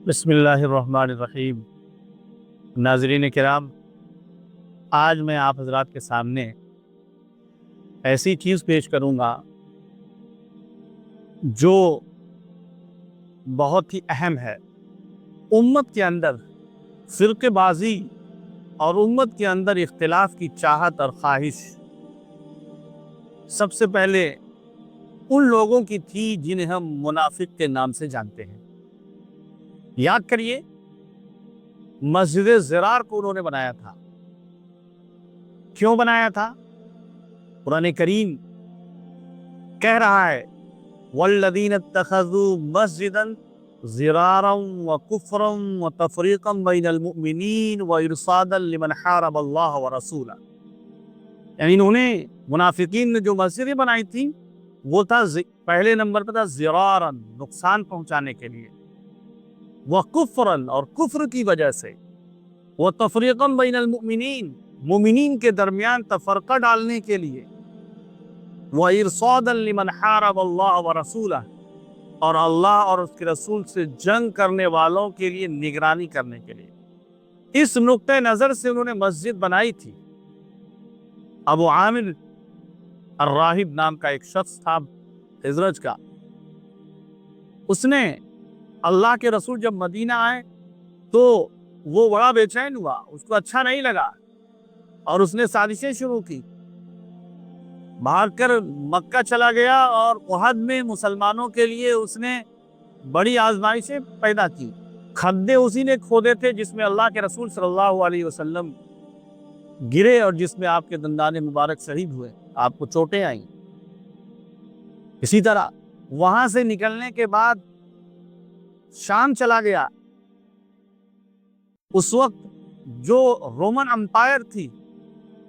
بسم اللہ الرحمن الرحیم۔ ناظرین کرام، آج میں آپ حضرات کے سامنے ایسی چیز پیش کروں گا جو بہت ہی اہم ہے۔ امت کے اندر فرقے بازی اور امت کے اندر اختلاف کی چاہت اور خواہش سب سے پہلے ان لوگوں کی تھی جنہیں ہم منافق کے نام سے جانتے ہیں۔ یاد کریے، مسجد ضرار کو انہوں نے بنایا تھا۔ کیوں بنایا تھا؟ قرآن کریم کہہ رہا ہے وَالَّذِينَ اتَّخَذُوا مَسْجِدًا ضِرَارًا وَكُفْرًا وَتَفْرِيقًا بَيْنَ الْمُؤْمِنِينَ وَإِرْصَادًا لِمَنْ حَارَبَ اللَّهَ وَرَسُولَهُ، یعنی انہوں نے منافقین نے جو مسجدیں بنائی تھیں وہ تھا پہلے نمبر پہ تھا ضِرَارًا، نقصان پہنچانے کے لیے، وَكُفْرًا، اور کفر کی وجہ سے، وَتَفْرِيقًا بَيْنَ الْمُؤْمِنِينَ، مومنین کے درمیان تفرقہ ڈالنے کے لیے، وَإِرْصَادًا لِمَنْ حَارَبَ اللَّهَ وَرَسُولَهُ، اور اللہ اور اس کے رسول سے جنگ کرنے والوں کے لیے نگرانی کرنے کے لیے۔ اس نقطۂ نظر سے انہوں نے مسجد بنائی تھی۔ ابو عامر الراہب نام کا ایک شخص تھا خزرج کا، اس نے اللہ کے رسول جب مدینہ آئے تو وہ بڑا بے چین ہوا، اس کو اچھا نہیں لگا، اور اس نے سازشیں شروع کی۔ بھاگ کر مکہ چلا گیا اور احد میں مسلمانوں کے لیے اس نے بڑی آزمائشیں پیدا کی۔ کھدے اسی نے کھودے تھے جس میں اللہ کے رسول صلی اللہ علیہ وسلم گرے اور جس میں آپ کے دندان مبارک شہید ہوئے، آپ کو چوٹیں آئیں۔ اسی طرح وہاں سے نکلنے کے بعد شام چلا گیا۔ اس وقت جو رومن امپائر تھی،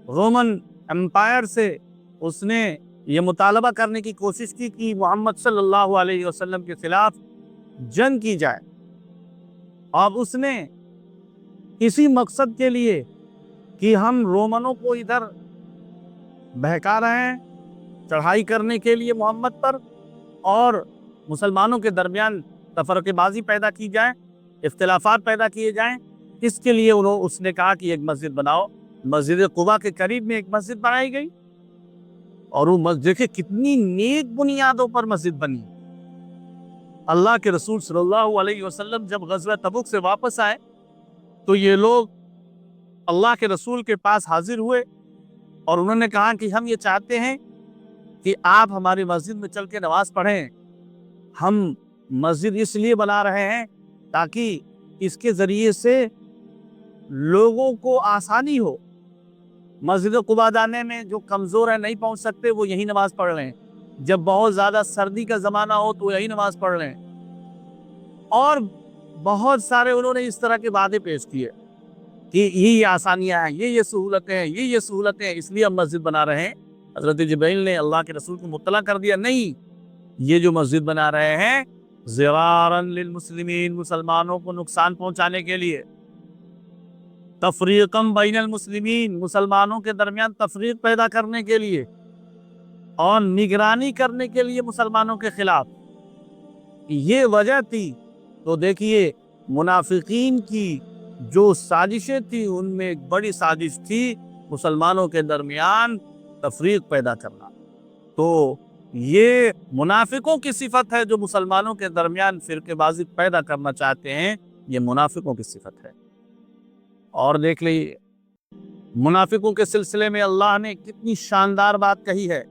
رومن امپائر سے اس نے یہ مطالبہ کرنے کی کوشش کی کہ محمد صلی اللہ علیہ وسلم کے خلاف جنگ کی جائے، اور اس نے اسی مقصد کے لیے کہ ہم رومنوں کو ادھر بہکا رہے ہیں چڑھائی کرنے کے لیے محمد پر، اور مسلمانوں کے درمیان تفرقہ بازی پیدا کی جائے، اختلافات پیدا کیے جائیں، اس کے لیے اس نے کہا کہ ایک مسجد بناؤ۔ مسجد قباء کے قریب میں ایک مسجد بنائی گئی، اور وہ مسجد دیکھیں کتنی نیک بنیادوں پر مسجد بنی۔ اللہ کے رسول صلی اللہ علیہ وسلم جب غزوہ تبوک سے واپس آئے تو یہ لوگ اللہ کے رسول کے پاس حاضر ہوئے، اور انہوں نے کہا کہ ہم یہ چاہتے ہیں کہ آپ ہماری مسجد میں چل کے نماز پڑھیں۔ ہم مسجد اس لیے بنا رہے ہیں تاکہ اس کے ذریعے سے لوگوں کو آسانی ہو، مسجد قباء جانے میں جو کمزور ہیں نہیں پہنچ سکتے وہ یہی نماز پڑھ لیں، جب بہت زیادہ سردی کا زمانہ ہو تو یہی نماز پڑھ لیں، اور بہت سارے انہوں نے اس طرح کے وعدے پیش کیے کہ یہ آسانیاں ہیں، یہ سہولتیں ہیں، یہ سہولتیں ہیں، اس لیے ہم مسجد بنا رہے ہیں۔ حضرت جبرائیل نے اللہ کے رسول کو مطلع کر دیا، نہیں، یہ جو مسجد بنا رہے ہیں ضرارا للمسلمین، مسلمانوں کو نقصان پہنچانے کے لیے، تفریقا بین المسلمین، مسلمانوں کے درمیان تفریق پیدا کرنے کے لیے، اور نگرانی کرنے کے لیے مسلمانوں کے خلاف، یہ وجہ تھی۔ تو دیکھیے منافقین کی جو سازشیں تھیں ان میں ایک بڑی سازش تھی مسلمانوں کے درمیان تفریق پیدا کرنا۔ تو یہ منافقوں کی صفت ہے جو مسلمانوں کے درمیان فرقے بازی پیدا کرنا چاہتے ہیں، یہ منافقوں کی صفت ہے۔ اور دیکھ لیجیے منافقوں کے سلسلے میں اللہ نے کتنی شاندار بات کہی ہے۔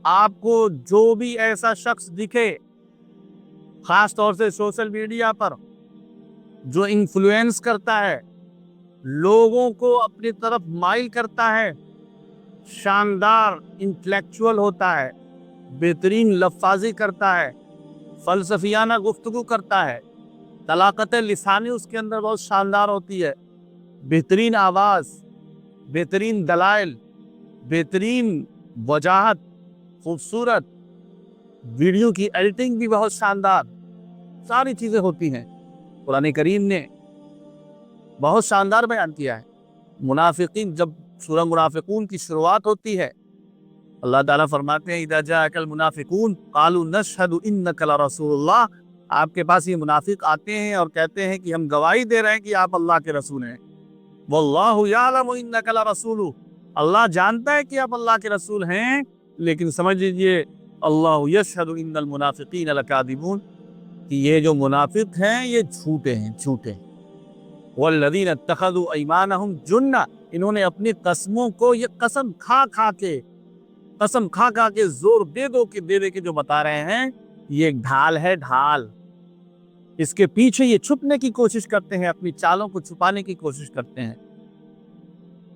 آپ کو جو بھی ایسا شخص دکھے، خاص طور سے سوشل میڈیا پر، جو انفلوئنس کرتا ہے، لوگوں کو اپنی طرف مائل کرتا ہے، شاندار انٹلیکچوئل ہوتا ہے، بہترین لفاظی کرتا ہے، فلسفیانہ گفتگو کرتا ہے، طلاقت لسانی اس کے اندر بہت شاندار ہوتی ہے، بہترین آواز، بہترین دلائل، بہترین وجاہت، خوبصورت ویڈیو کی ایڈیٹنگ بھی بہت شاندار، ساری چیزیں ہوتی ہیں۔ قرآن کریم نے بہت شاندار بیان کیا ہے۔ منافقین، جب سورہ منافقون کی شروعات ہوتی ہے، اللہ تعالیٰ فرماتے ہیں اذا جاءک المنافقون قالوا نشہد انک لرسول اللہ आपके पास ये मुनाफिक आते हैं और कहते हैं कि हम गवाही दे रहे हैं कि आप अल्लाह के रसूल हैं। वल्लाहु यालमु इन्नका लरसूलुहु, अल्लाह जानता है कि आप अल्लाह के रसूल हैं, लेकिन समझ लीजिए अल्लाहु यशहदु इन्नल मुनाफिकीन लकादिबून, कि ये जो मुनाफिक हैं ये झूठे हैं, झूठे। वल्लज़ीना इत्तखज़ू अयमानहुम जुन्ना, इन्होंने अपनी कस्मों को, ये कसम खा खा के जोर दे दे के जो बता रहे हैं, ये एक ढाल है, ढाल। इसके पीछे ये छुपने की कोशिश करते हैं, अपनी चालों को छुपाने की कोशिश करते हैं।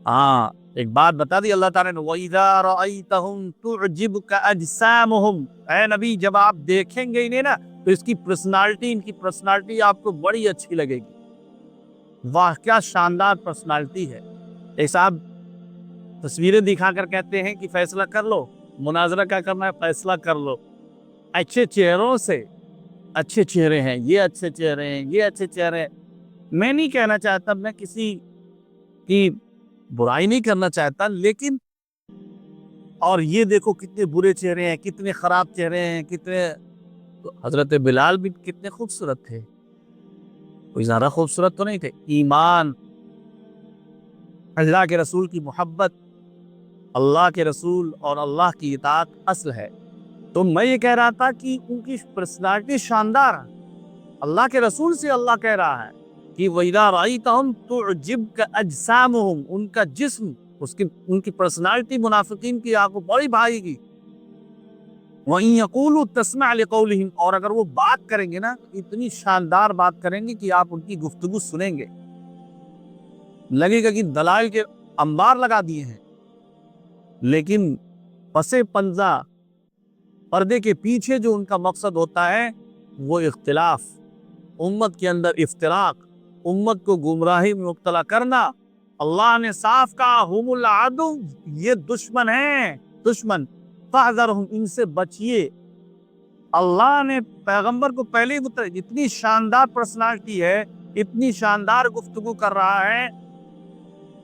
हाँ, एक बात बता दी अल्लाह ताला ने, वइज़ा रअयतहुम तुअजिबुका अजसामुहुम, ऐ नबी जब आप देखेंगे इन्हें ना, तो इसकी पर्सनालिटी, इनकी पर्सनालिटी आपको बड़ी अच्छी लगेगी। वाह क्या शानदार पर्सनालिटी है। एक साहब तस्वीरें दिखाकर कहते हैं कि फैसला कर लो, मुनाजरा क्या करना है, फैसला कर लो। अच्छे चेहरों से, अच्छे चेहरे हैं, ये अच्छे चेहरे हैं, ये अच्छे चेहरे हैं। मैं नहीं कहना चाहता, मैं किसी की बुराई नहीं करना चाहता, लेकिन और ये देखो कितने बुरे चेहरे हैं, कितने खराब चेहरे हैं, कितने, तो हजरत बिलाल भी कितने खूबसूरत थे, कोई ज्यादा खूबसूरत तो नहीं थे। ईमान, अल्लाह के रसूल की मोहब्बत, अल्लाह के रसूल और अल्लाह की इताअत असल है। तो मैं ये कह रहा था कि उनकी पर्सनालिटी शानदार है। अल्लाह के रसूल से अल्लाह कह रहा है कि वइज़ा रअयतहुम तुअजिबका अजसामुहुम, उनका जिस्म, उसकी उनकी पर्सनालिटी मुनाफिकीन की आपको बड़ी भाएगी। वइन यक़ूलू तस्मा' लिक़ौलिहिम, और अगर वो बात करेंगे ना, इतनी शानदार बात करेंगे कि आप उनकी गुफ्तगू सुनेंगे, लगेगा कि दलाइल के अंबार लगा दिए हैं। लेकिन पसे पंजा, पर्दे के पीछे जो उनका मकसद होता है वो इख्तिलाफ, उम्मत के अंदर इफ्तिराक, उम्मत को गुमराही में मुब्तला करना। अल्लाह ने साफ कहा, हुमुल अदु, ये दुश्मन हैं, दुश्मन, फहज़रहुम, इनसे बचिए। अल्लाह ने पैगंबर को पहले ही बता, इतनी शानदार पर्सनालिटी है, इतनी शानदार गुफ्तगू कर रहा है,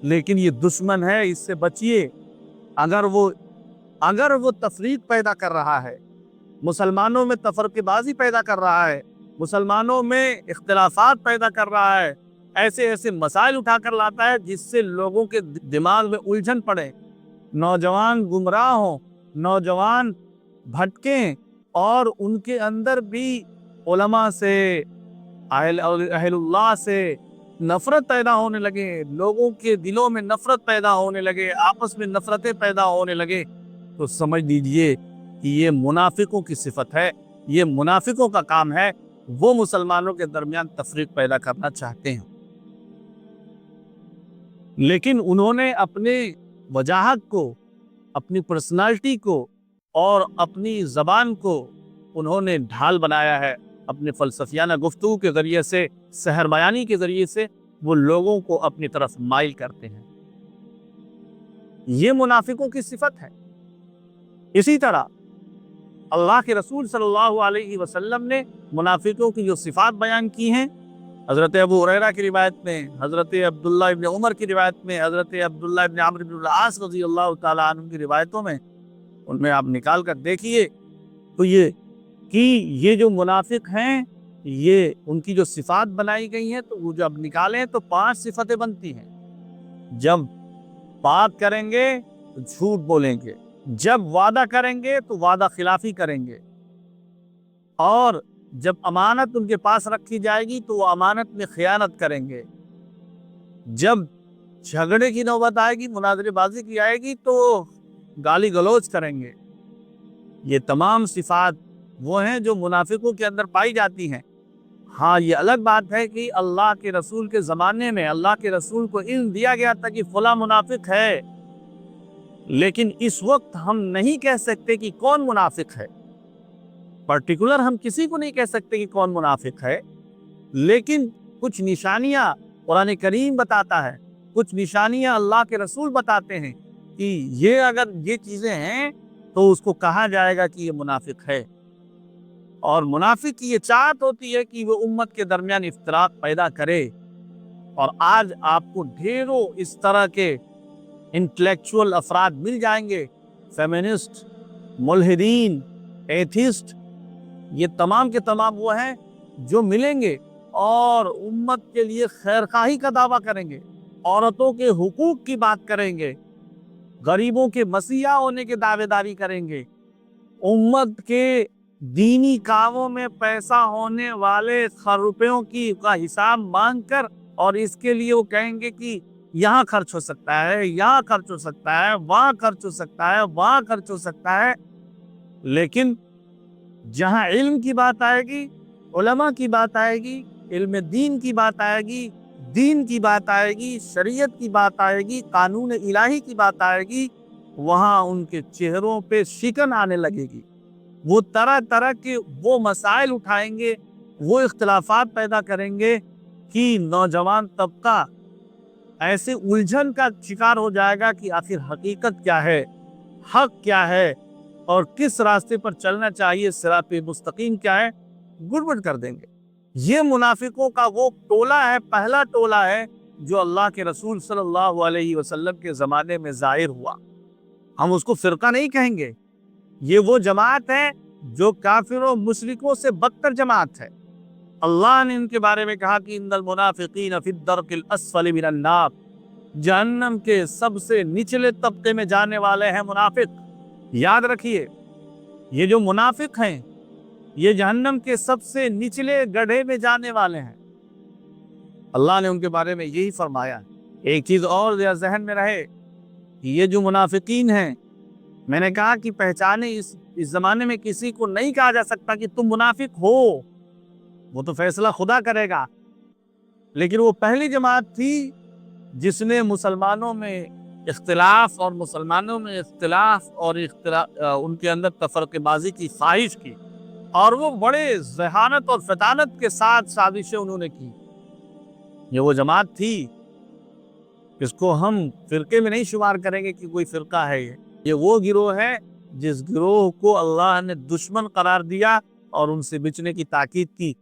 लेकिन ये दुश्मन है, इससे बचिए। अगर वो तफरीक पैदा कर रहा है, मुसलमानों में तफरक़ेबाज़ी पैदा कर रहा है, मुसलमानों में इख्तिलाफात पैदा कर रहा है, ऐसे ऐसे मसाइल उठाकर लाता है जिससे लोगों के दिमाग में उलझन पड़े, नौजवान गुमराह हों, नौजवान भटकें, और उनके अंदर भी उलमा से, अहलुल्लाह से नफरत पैदा होने लगे, लोगों के दिलों में नफरत पैदा होने लगे, आपस में नफरतें पैदा होने लगे, तो समझ लीजिए कि ये मुनाफिकों की सिफत है, ये मुनाफिकों का काम है। वो मुसलमानों के दरमियान तफरीक पैदा करना चाहते हैं, लेकिन उन्होंने अपने वजाहत को, अपनी पर्सनालिटी को और अपनी ज़बान को उन्होंने ढाल बनाया है। अपने फ़लसफ़ियाना गुफ्तगू के ज़रिए से, सहर बयानी के ज़रिए से वो लोगों को अपनी तरफ माइल करते हैं। ये मुनाफिकों की सिफत है। इसी तरह अल्लाह के रसूल सल्लल्लाहु अलैहि वसल्लम ने मुनाफिकों की जो सिफात बयान की हैं, हज़रत अबू हुरैरा की रिवायत में, हज़रत अब्दुल्लाह इब्न उमर की रिवायत में, हज़रत अब्दुल्लाह इब्न अम्र इब्न आस रज़ियल्लाहु ताला अन्हु की रिवायतों में, उनमें आप निकाल कर देखिए तो ये जो मुनाफिक हैं, ये उनकी जो सिफात बनाई गई हैं, तो वो जब निकालें तो 5 सिफतें बनती हैं। जब बात करेंगे तो झूठ बोलेंगे, जब वादा करेंगे तो वादा खिलाफी करेंगे, और जब अमानत उनके पास रखी जाएगी तो वो अमानत में खयानत करेंगे, जब झगड़े की नौबत आएगी, मुनाजरेबाजी की आएगी, तो गाली गलौज करेंगे। ये तमाम सिफात वो हैं जो मुनाफिकों के अंदर पाई जाती हैं। हाँ, ये अलग बात है कि अल्लाह के रसूल के ज़माने में अल्लाह के रसूल को इल्म दिया गया था कि फला मुनाफिक है, लेकिन इस वक्त हम नहीं कह सकते कि कौन मुनाफिक है, पर्टिकुलर हम किसी को नहीं कह सकते कि कौन मुनाफिक है, लेकिन कुछ निशानियां कुरान करीम बताता है, कुछ निशानियां अल्लाह के रसूल बताते हैं कि ये अगर ये चीज़ें हैं तो उसको कहा जाएगा कि ये मुनाफिक है। और मुनाफिक की ये चाहत होती है कि वो उम्मत के दरमियान इफ्तराक पैदा करे। और आज आपको ढेरों इस तरह के इंटेलेक्चुअल अफराद मिल जाएंगे, फेमिनिस्ट, मुल्हिदीन, एथिस्ट, ये तमाम के तमाम वो हैं जो मिलेंगे और उम्मत के लिए खैरखाही का दावा करेंगे, औरतों के हुकूक की बात करेंगे, गरीबों के मसीहा होने के दावेदारी करेंगे, उम्मत के दीनी कामों में पैसा होने वाले रुपयों का हिसाब मांग कर, और इसके लिए वो कहेंगे कि यहाँ खर्च हो सकता है, यहाँ खर्च हो सकता है, वहाँ खर्च हो सकता है, वहाँ खर्च हो सकता है। लेकिन जहाँ इल्म की बात आएगी, उलमा की बात आएगी, इल्म दीन की बात आएगी, दीन की बात आएगी, शरीयत की बात आएगी, कानून इलाही की बात आएगी, वहाँ उनके चेहरों पे शिकन आने लगेगी। वो तरह तरह के वो मसाइल उठाएंगे, वो इख्तिलाफात पैदा करेंगे कि नौजवान तबका ऐसे उलझन का शिकार हो जाएगा कि आखिर हकीकत क्या है, हक क्या है और किस रास्ते पर चलना चाहिए, सिरात मुस्तकीम क्या है, गुड़बड़ कर देंगे। ये मुनाफिकों का वो टोला है, पहला टोला है जो अल्लाह के रसूल सल्लल्लाहु अलैहि वसल्लम के ज़माने में ज़ाहिर हुआ। हम उसको फ़िरका नहीं कहेंगे, ये वो जमात है जो काफिरों मुशरिकों से बदतर जमात है। अल्लाह ने इनके बारे में कहा कि इन्नल मुनाफिकीन फी दर्किल अस्फली मिनन नार, जहन्नम के सबसे निचले तबके में जाने वाले हैं मुनाफिक। याद रखिए, ये जो मुनाफिक हैं ये जहन्नम के सबसे निचले गड्ढे में जाने वाले हैं। अल्लाह ने उनके बारे में यही फरमाया। एक चीज और जहन में रहे कि ये जो मुनाफिकीन हैं, मैंने कहा कि पहचाने इस जमाने में किसी को नहीं कहा जा सकता कि तुम मुनाफिक हो, वो तो फैसला खुदा करेगा। लेकिन वो पहली जमात थी जिसने मुसलमानों में इख्तिलाफ और उनके अंदर तफरक़ेबाज़ी की ख्वाहिश की, और वो बड़े ज़हानत और फतानत के साथ साजिशें उन्होंने की। ये वो जमात थी, इसको हम फ़िरके में नहीं शुमार करेंगे कि कोई फ़िरका है। ये वो गिरोह है जिस गिरोह को अल्लाह ने दुश्मन करार दिया और उनसे बचने की ताकीद की।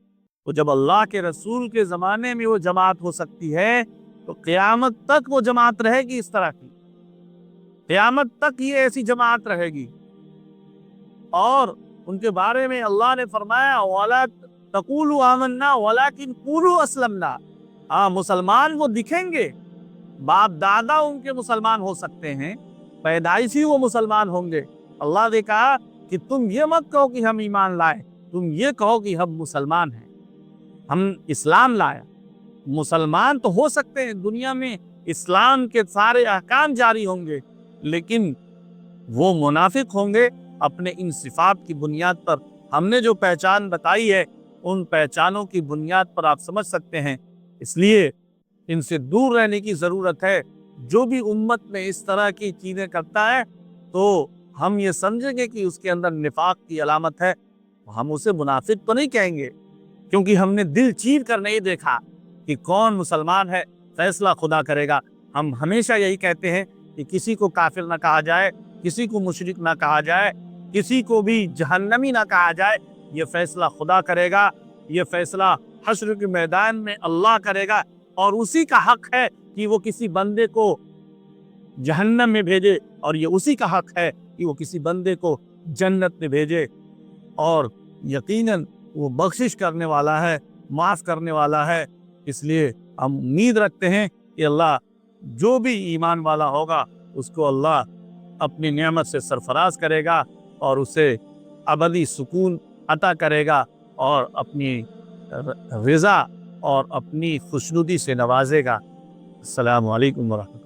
तो जब अल्लाह के रसूल के ज़माने में वो जमात हो सकती है, तो क़यामत तक वो जमात रहेगी इस तरह की, क़यामत तक ये ऐसी जमात रहेगी। और उनके बारे में अल्लाह ने फरमाया, वला तक़ूलू आमन्ना वलाकिन क़ूलू अस्लमना। हाँ, मुसलमान वो दिखेंगे, बाप दादा उनके मुसलमान हो सकते हैं, पैदाइशी वो मुसलमान होंगे। अल्लाह ने कहा कि तुम ये मत कहो कि हम ईमान लाए, तुम ये कहो कि हम मुसलमान हैं, हम इस्लाम लाए। मुसलमान तो हो सकते हैं, दुनिया में इस्लाम के सारे अहकाम जारी होंगे, लेकिन वो मुनाफिक होंगे अपने इन सिफात की बुनियाद पर। हमने जो पहचान बताई है, उन पहचानों की बुनियाद पर आप समझ सकते हैं। इसलिए इनसे दूर रहने की ज़रूरत है। जो भी उम्मत में इस तरह की चीज़ें करता है, तो हम ये समझेंगे कि उसके अंदर निफाक की अलामत है। हम उसे मुनाफिक तो नहीं कहेंगे, क्योंकि हमने दिल चीर कर नहीं देखा कि कौन मुसलमान है, फैसला खुदा करेगा। हम हमेशा यही कहते हैं कि किसी को काफिर ना कहा जाए, किसी को मुशरिक ना कहा जाए, किसी को भी जहन्नमी ना कहा जाए। ये फैसला खुदा करेगा, ये फैसला हश्र के मैदान में अल्लाह करेगा, और उसी का हक है कि वो किसी बंदे को जहन्नम में भेजे, और ये उसी का हक है कि वो किसी बंदे को जन्नत में भेजे। और यकीनन वो बख्शिश करने वाला है, माफ़ करने वाला है। इसलिए हम उम्मीद रखते हैं कि अल्लाह जो भी ईमान वाला होगा उसको अल्लाह अपनी नेमत से सरफराज करेगा और उसे अबदी सुकून अता करेगा और अपनी रज़ा और अपनी खुशनुदी से नवाजेगा। अस्सलामु अलैकुम व रहमतुल्लाह।